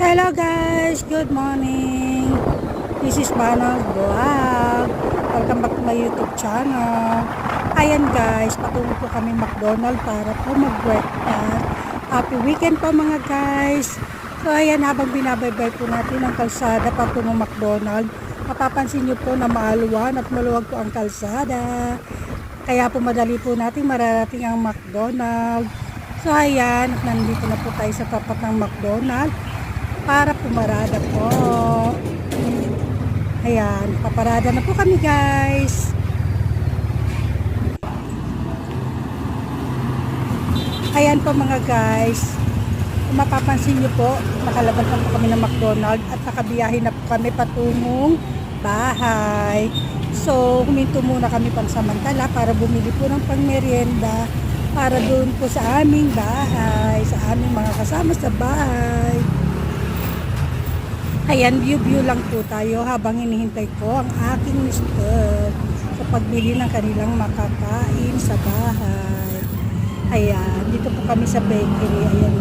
Hello guys, good morning. This is Manang Vlog. Welcome back to my YouTube channel. Ayan guys, patungo po kami McDonald para po mag-breakfast. Happy weekend po mga guys. So ayan, habang binabaybay po natin ang kalsada patungo McDonald, mapapansin nyo po na maaluwan at maluwag po ang kalsada. Kaya po madali po natin mararating ang McDonald. So ayan, nandito na po tayo sa tapat ng McDonald para pumarada po. Ayan, paparada na po kami guys. Ayan po mga guys, kung mapapansin nyo po, nakalabas na po kami ng McDonald at nakabiyahe na po kami patungong bahay. So huminto muna kami pansamantala para bumili po ng pangmerienda para doon po sa aming bahay, sa aming mga kasama sa bahay. Ayan, view lang po tayo habang hinihintay ko ang aking mister sa pagbili ng kanilang makakain sa bahay. Ayan, dito po kami sa bakery. Ayan,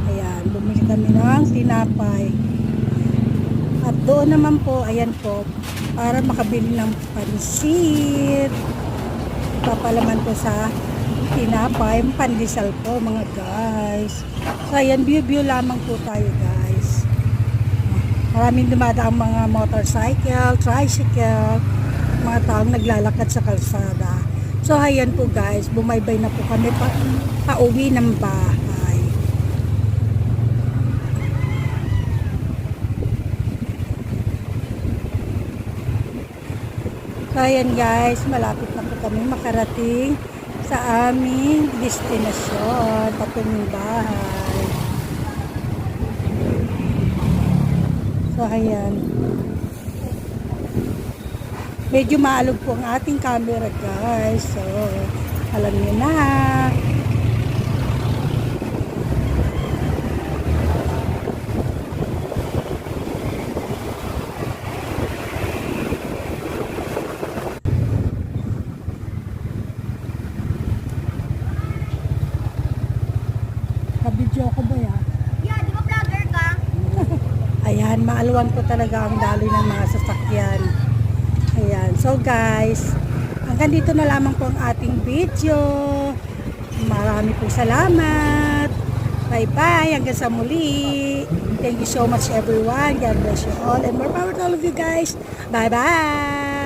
ayan, bumili kami ng tinapay. At doon naman po, ayan po, para makabili ng pansit. Papalaman po sa tinapay, pandesal po mga guys. So ayan, view lamang po tayo guys. Maraming dumadaang mga motorcycle, tricycle, mga taong naglalakad sa kalsada. So ayan po guys, bumaybay na po kami pauwi ng bahay. So ayan guys, malapit na po kami makarating sa aming destinasyon, patungong bahay. So ayan, medyo maalog po ang ating camera guys, so alam niyo na. Kabidyo ko ba yan? Yeah, di ba vlogger ka? Ayan, maaluan po talaga ang daloy ng mga sasakyan. Ayan, so guys, hanggang dito na lamang po ang ating video. Marami pong salamat. Bye bye, hanggang sa muli. Thank you so much everyone. God bless you all and more power to all of you guys. Bye bye.